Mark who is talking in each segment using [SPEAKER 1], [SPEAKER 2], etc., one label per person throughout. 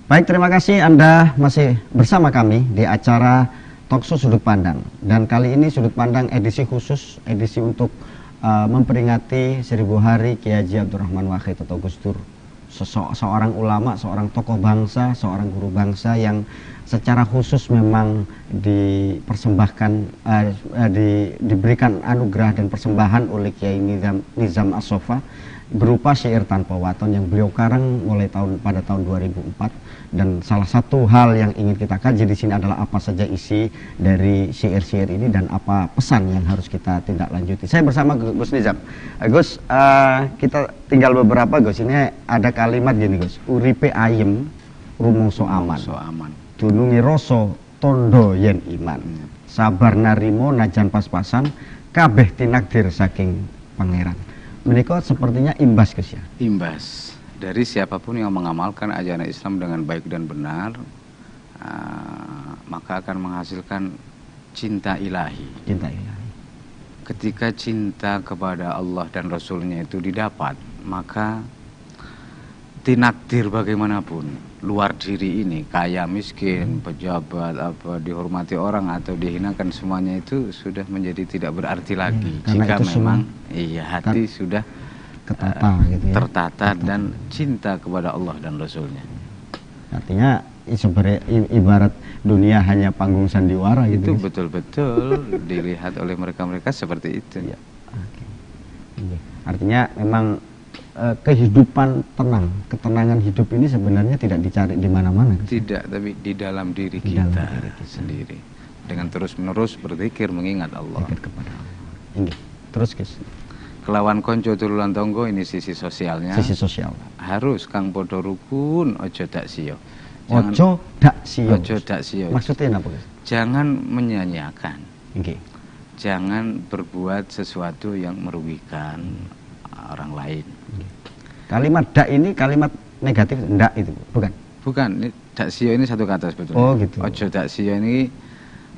[SPEAKER 1] Baik, terima kasih Anda masih bersama kami di acara Talkshow Sudut Pandang. Dan kali ini Sudut Pandang edisi khusus, edisi untuk memperingati 1000 hari Kiai Haji Abdurrahman Wahid atau Gus Dur. Seorang ulama, seorang tokoh bangsa, seorang guru bangsa yang secara khusus memang dipersembahkan, diberikan anugerah dan persembahan oleh Kiai Nizam As-Sofa berupa syair tanpa waton yang beliau karang mulai pada tahun 2004. Dan salah satu hal yang ingin kita kaji di sini adalah apa saja isi dari syair-syair ini dan apa pesan yang harus kita tindak lanjuti. Saya bersama Gus Nizam. Gus, kita tinggal beberapa, Gus. Ini ada kalimat gini, Gus. Uripe ayem, rumongso aman. Dunungi roso, tondo yen iman. Sabar narimo najan pas-pasan, kabeh tinakdir saking pangeran. Menika sepertinya imbas, Gus ya.
[SPEAKER 2] Imbas dari siapapun yang mengamalkan ajaran Islam dengan baik dan benar, maka akan menghasilkan cinta ilahi.
[SPEAKER 1] Cinta ilahi.
[SPEAKER 2] Ketika cinta kepada Allah dan Rasulnya itu didapat, maka tinakdir bagaimanapun, luar diri ini, kaya miskin, pejabat, dihormati orang atau dihinakan, semuanya itu sudah menjadi tidak berarti lagi. Jika memang hati sudah
[SPEAKER 1] tertata, gitu ya.
[SPEAKER 2] Tertata dan cinta kepada Allah dan Rasulnya.
[SPEAKER 1] Artinya ibarat dunia hanya panggung sandiwara gitu.
[SPEAKER 2] Itu betul-betul dilihat oleh mereka-mereka seperti itu.
[SPEAKER 1] Ya. Oke. Artinya memang kehidupan tenang, ketenangan hidup ini sebenarnya tidak dicari di mana-mana.
[SPEAKER 2] Tidak, tapi di dalam diri kita sendiri. Dengan terus-menerus berzikir mengingat Allah.
[SPEAKER 1] Zikir kepada Allah. Ini. Terus, Gus.
[SPEAKER 2] Kelawan konco tululan tonggo, ini sisi sosialnya.
[SPEAKER 1] Sisi sosial.
[SPEAKER 2] Harus kang podo rukun, ojo dak siyo.
[SPEAKER 1] Ojo dak siyo.
[SPEAKER 2] Ojo dak siyo.
[SPEAKER 1] Maksudnya apa, Gus?
[SPEAKER 2] Jangan menyanyiakan.
[SPEAKER 1] Okay.
[SPEAKER 2] Jangan berbuat sesuatu yang merugikan orang lain.
[SPEAKER 1] Kalimat dak ini kalimat negatif, ndak itu, bukan?
[SPEAKER 2] Bukan, dak siyo ini satu kata sebetulnya.
[SPEAKER 1] Oh gitu.
[SPEAKER 2] Ojo dak siyo ini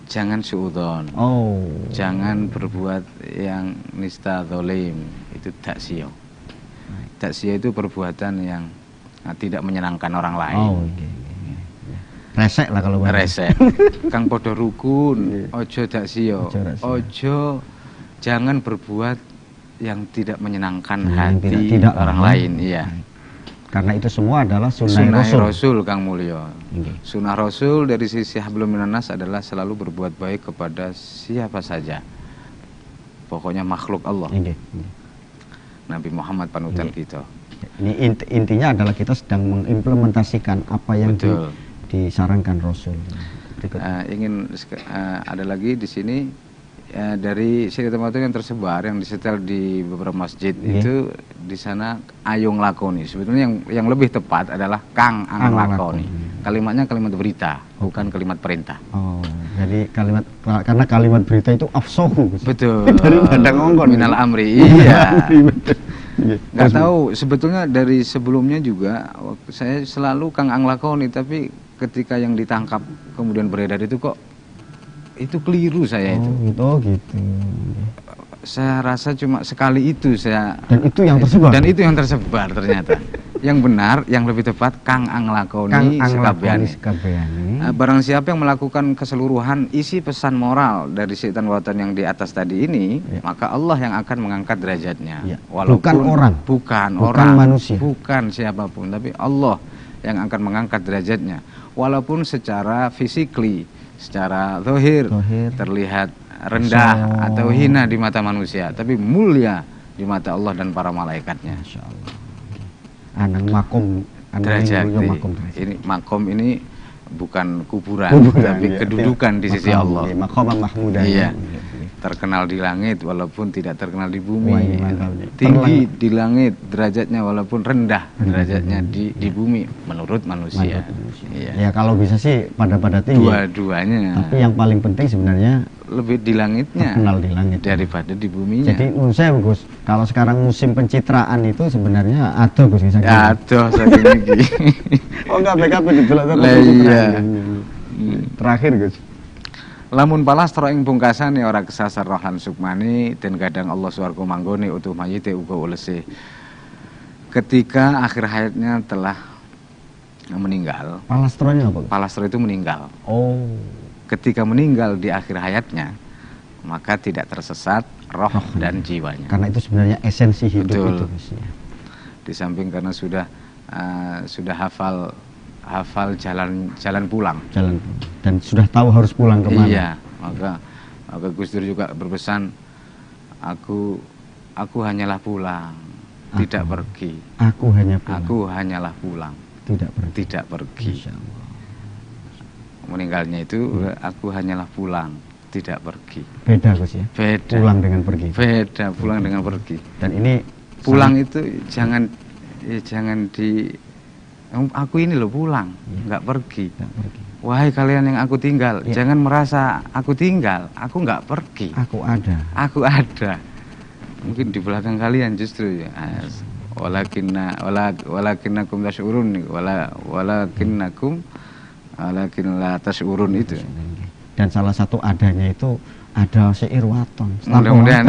[SPEAKER 2] jangan suudon.
[SPEAKER 1] Oh.
[SPEAKER 2] Jangan berbuat yang nista dolim, itu dak siyo. Dak siyo itu perbuatan yang tidak menyenangkan orang lain.
[SPEAKER 1] Oh, okay. Resek lah kalau
[SPEAKER 2] resek. Kang podo rukun, ojo dak siyo. Ojo jangan berbuat yang tidak menyenangkan hati tidak orang lain. Iya. Karena itu semua adalah sunnah Rasul Kang Mulyo. Sunnah Rasul dari sisi hablum minan nas adalah selalu berbuat baik kepada siapa saja. Pokoknya makhluk Allah. Nabi Muhammad panutan kita.
[SPEAKER 1] Ini intinya adalah kita sedang mengimplementasikan apa yang disarankan Rasul.
[SPEAKER 2] Ingin ada lagi di sini dari syair yang tersebar yang disetel di beberapa masjid itu di sana ayung lakoni. Sebetulnya yang lebih tepat adalah kang ang lakoni. Kalimatnya kalimat berita, bukan kalimat perintah.
[SPEAKER 1] Oh, jadi karena kalimat berita itu afsohu.
[SPEAKER 2] Betul.
[SPEAKER 1] Dari bandang ongkon.
[SPEAKER 2] Minal amri. Iya. Nggak tahu sebetulnya dari sebelumnya juga saya selalu kang ang lakoni, tapi ketika yang ditangkap kemudian beredar itu kok itu keliru saya itu.
[SPEAKER 1] Oh gitu.
[SPEAKER 2] Saya rasa cuma sekali itu saya.
[SPEAKER 1] Dan itu yang tersebar.
[SPEAKER 2] Dan itu yang tersebar ternyata. Yang benar, yang lebih tepat kang ang lakoni sekabiani. Barang siapa yang melakukan keseluruhan isi pesan moral dari syaitan watan yang di atas tadi ini, maka Allah yang akan mengangkat derajatnya.
[SPEAKER 1] Walaupun bukan orang, manusia,
[SPEAKER 2] bukan siapapun, tapi Allah yang akan mengangkat derajatnya. Walaupun secara fisikly, secara zahir terlihat rendah atau hina di mata manusia, tapi mulia di mata Allah dan para malaikatnya.
[SPEAKER 1] Insyaallah. Anang makom,
[SPEAKER 2] derajat. Ini makom ini bukan kuburan, tapi kedudukan di sisi Allah.
[SPEAKER 1] Makom mahmudah.
[SPEAKER 2] Iya. Terkenal di langit walaupun tidak terkenal di bumi. Tinggi di langit derajatnya walaupun rendah derajatnya di bumi menurut manusia.
[SPEAKER 1] Iya. Ya kalau bisa sih pada tinggi.
[SPEAKER 2] Dua-duanya.
[SPEAKER 1] Tapi yang paling penting sebenarnya
[SPEAKER 2] lebih di langitnya.
[SPEAKER 1] Terkenal di langit
[SPEAKER 2] daripada di buminya.
[SPEAKER 1] Jadi menurut saya Gus, kalau sekarang musim pencitraan itu sebenarnya ada Gus.
[SPEAKER 2] Ada saking iki.
[SPEAKER 1] Oh enggak BKP didelok terakhir Gus.
[SPEAKER 2] Lamun palastra ing pungkasane ora kesasar rohan sukmani dan kadang Allah swarga manggone utuh mayite uga ulese. Ketika akhir hayatnya telah meninggal.
[SPEAKER 1] Palastronya apa?
[SPEAKER 2] Palastro itu meninggal.
[SPEAKER 1] Oh.
[SPEAKER 2] Ketika meninggal di akhir hayatnya, maka tidak tersesat roh dan jiwanya.
[SPEAKER 1] Karena itu sebenarnya esensi hidup.
[SPEAKER 2] Betul.
[SPEAKER 1] Itu.
[SPEAKER 2] Di samping karena sudah hafal jalan pulang.
[SPEAKER 1] Dan sudah tahu harus pulang kemana.
[SPEAKER 2] Iya, maka Gus Dur juga berpesan, aku hanyalah pulang, tidak pergi.
[SPEAKER 1] Aku hanya pulang.
[SPEAKER 2] Aku hanyalah pulang, tidak pergi. Meninggalnya itu aku hanyalah pulang, tidak pergi.
[SPEAKER 1] Beda Gus ya.
[SPEAKER 2] Beda.
[SPEAKER 1] Pulang dengan pergi.
[SPEAKER 2] Beda, pulang dengan pergi.
[SPEAKER 1] Dan ini
[SPEAKER 2] pulang itu jangan di aku ini loh pulang, nggak pergi. Wahai kalian yang aku tinggal, jangan merasa aku tinggal, aku nggak pergi.
[SPEAKER 1] Aku ada.
[SPEAKER 2] Aku ada. Mungkin di belakang kalian justru ya. Walakinnakum tash'urun, walakin la tash'urun itu.
[SPEAKER 1] Dan salah satu adanya itu ada syair waton.
[SPEAKER 2] Mudah-mudahan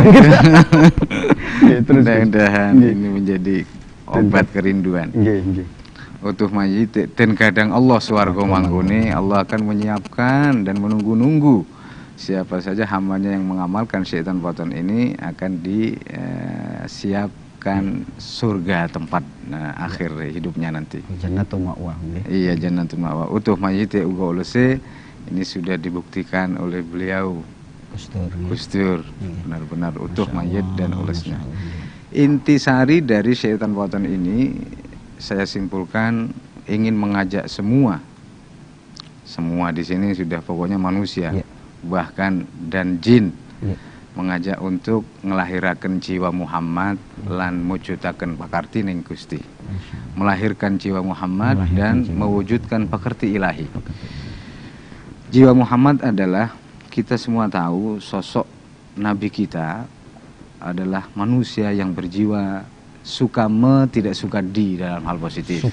[SPEAKER 2] ini menjadi obat kerinduan. Utuh mayit dan kadang Allah swarga manggone, Allah akan menyiapkan dan menunggu-nunggu siapa saja hambanya yang mengamalkan syaitan waton ini akan disiapkan surga tempat akhir hidupnya nanti.
[SPEAKER 1] Jannatul ma'wa.
[SPEAKER 2] Iya, jannatul ma'wa. Utuh mayit uga ulese ini sudah dibuktikan oleh beliau Gus Dur. Benar-benar utuh mayit dan ulesnya. Intisari dari syaitan waton ini saya simpulkan ingin mengajak semua di sini sudah pokoknya manusia, bahkan dan jin, mengajak untuk ngelahirakan jiwa Muhammad lan mujudaken pakarti ning Gusti, melahirkan jiwa Muhammad dan mewujudkan pakarti ilahi. Jiwa Muhammad adalah, kita semua tahu sosok Nabi kita adalah manusia yang berjiwa suka tidak suka di dalam hal positif.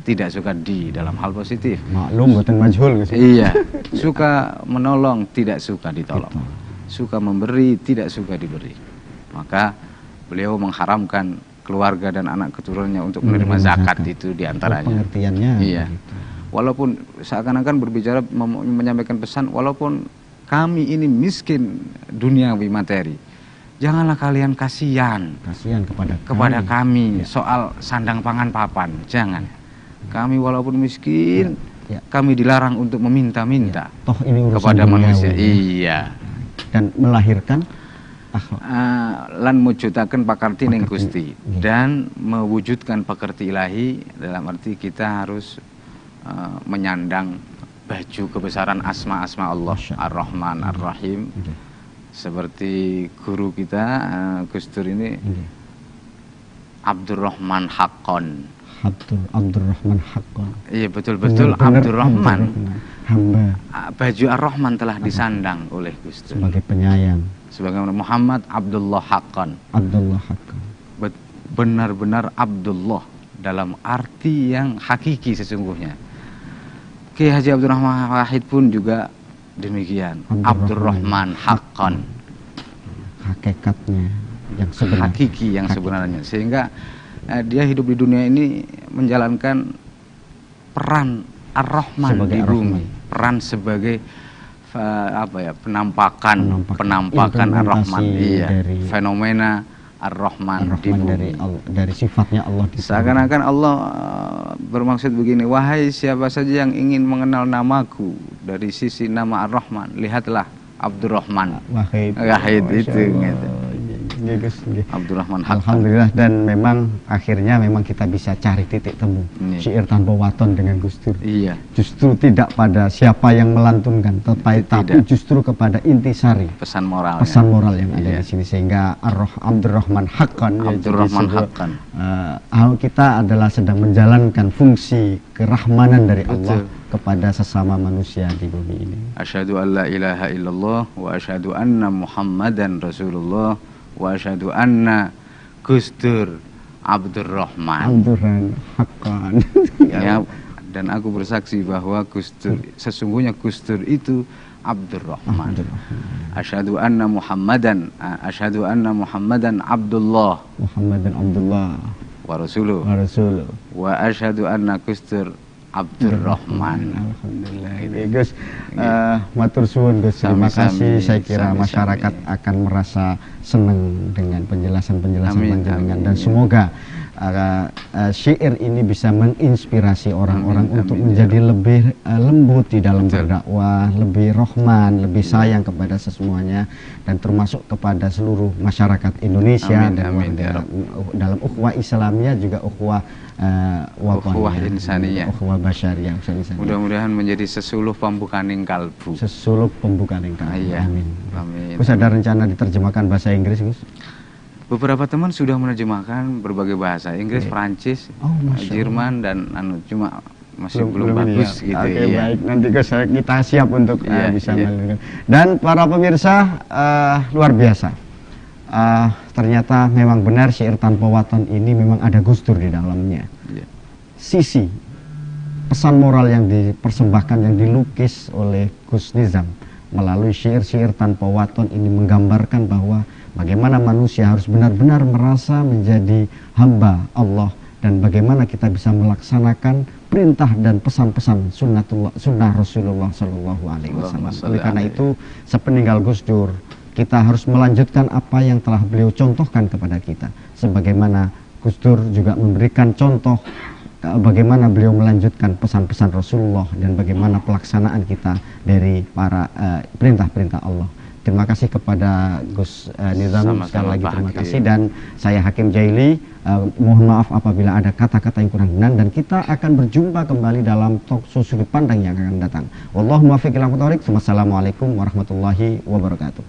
[SPEAKER 2] Tidak suka di dalam hal positif.
[SPEAKER 1] Maklum buatan majhul.
[SPEAKER 2] Iya. Suka menolong, tidak suka ditolong. Suka memberi, tidak suka diberi. Maka beliau mengharamkan keluarga dan anak keturunannya untuk menerima zakat itu diantaranya.
[SPEAKER 1] Pengertiannya.
[SPEAKER 2] Iya. Walaupun seakan-akan berbicara menyampaikan pesan, walaupun kami ini miskin duniawi materi, janganlah kalian kasihan kepada kami soal sandang pangan papan. Jangan. Kami walaupun miskin, kami dilarang untuk meminta-minta
[SPEAKER 1] toh ini
[SPEAKER 2] kepada manusia. Iya.
[SPEAKER 1] Dan melahirkan
[SPEAKER 2] lan mujudaken pakarti ning Gusti dan mewujudkan pakarti ilahi, dalam arti kita harus menyandang baju kebesaran asma-asma Allah, Ar-Rahman, Ar-Rahim. Seperti guru kita Gus Dur ini, Abdurrahman Haqqon.
[SPEAKER 1] Abdurrahman Haqqon.
[SPEAKER 2] Iya, betul-betul Abdurrahman.
[SPEAKER 1] Hamba.
[SPEAKER 2] Baju Ar-Rahman telah disandang oleh Gus Dur
[SPEAKER 1] sebagai penyayang.
[SPEAKER 2] Sebagaimana Muhammad Abdullah Haqqon.
[SPEAKER 1] Abdullah Haqqon.
[SPEAKER 2] Benar-benar Abdullah dalam arti yang hakiki sesungguhnya. Kiai Haji Abdurrahman Wahid pun juga demikian, Abdurrahman Haqqon,
[SPEAKER 1] hakikatnya yang sebenarnya,
[SPEAKER 2] hakiki yang sebenarnya, sehingga dia hidup di dunia ini menjalankan peran Ar-Rahman di bumi, peran sebagai penampakan Ar-Rahman, fenomena Ar-Rahman di bumi.
[SPEAKER 1] Dari sifatnya Allah.
[SPEAKER 2] Seakan-akan Allah bermaksud begini, wahai siapa saja yang ingin mengenal namaku dari sisi nama Ar-Rahman, lihatlah Abdurrahman Wahid itu gitu. Abdurrahman Haqqon.
[SPEAKER 1] Alhamdulillah, dan memang akhirnya kita bisa cari titik temu syair tanpa waton dengan Gus Dur.
[SPEAKER 2] Iya.
[SPEAKER 1] Justru tidak pada siapa yang melantunkan, tapi justru kepada intisari pesan moral yang ada di sini, sehingga Abdurrahman Haqqon.
[SPEAKER 2] Abdurrahman Haqqon.
[SPEAKER 1] Kita adalah sedang menjalankan fungsi kerahmanan dari Allah kepada sesama manusia di bumi ini.
[SPEAKER 2] Asyhadu an la ilaha illallah wa asyhadu anna Muhammadan Rasulullah wa asyhadu anna Gus Dur Abdurrahman
[SPEAKER 1] Haqqon.
[SPEAKER 2] Ya, dan aku bersaksi bahwa Gus Dur, sesungguhnya Gus Dur itu Abdurrahman. Asyhadu anna Muhammadan Abdullah
[SPEAKER 1] wa rasuluh.
[SPEAKER 2] Wa asyhadu anna Gus Dur Abdurrahman.
[SPEAKER 1] Alhamdulillah. Ini Gus, matur suwun Gus. Terima kasih. Saya kira masyarakat akan merasa senang dengan penjelasan-penjelasan panjenengan, dan semoga syair ini bisa menginspirasi orang-orang untuk menjadi lebih lembut di dalam berdakwah, lebih rohman, lebih sayang kepada semuanya, dan termasuk kepada seluruh masyarakat Indonesia. Dalam ukhuwah Islamiyah juga ukhuwah
[SPEAKER 2] insaniyah,
[SPEAKER 1] ukhuwah basyariyah.
[SPEAKER 2] Mudah-mudahan menjadi sesuluh pembukaning kalbu.
[SPEAKER 1] Sesuluh pembukaning kalbu.
[SPEAKER 2] Amin.
[SPEAKER 1] Gus, ada rencana diterjemahkan bahasa Inggris, Gus?
[SPEAKER 2] Beberapa teman sudah menerjemahkan berbagai bahasa, Inggris, Prancis, Jerman, dan cuma masih belum bagus ya. Gitu.
[SPEAKER 1] Oke, baik. Nanti kita siap untuk bisa melanjutkan. Dan para pemirsa, luar biasa. Ternyata memang benar syair tanpa waton ini memang ada Gus Dur di dalamnya. Sisi pesan moral yang dipersembahkan, yang dilukis oleh Gus Nizam melalui syair-syair tanpa waton ini menggambarkan bahwa bagaimana manusia harus benar-benar merasa menjadi hamba Allah, dan bagaimana kita bisa melaksanakan perintah dan pesan-pesan sunnah Rasulullah Shallallahu Alaihi Wasallam. Oleh karena itu, sepeninggal Gus Dur, kita harus melanjutkan apa yang telah beliau contohkan kepada kita. Sebagaimana Gus Dur juga memberikan contoh bagaimana beliau melanjutkan pesan-pesan Rasulullah dan bagaimana pelaksanaan kita dari para perintah-perintah Allah. Terima kasih kepada Gus Nizam, sekali lagi terima kasih, dan saya Hakim Jaili, mohon maaf apabila ada kata-kata yang kurang benar, dan kita akan berjumpa kembali dalam talk show sudut pandang yang akan datang. Wallahu muwaffiq ila aqwamit thoriq. Wassalamualaikum warahmatullahi wabarakatuh.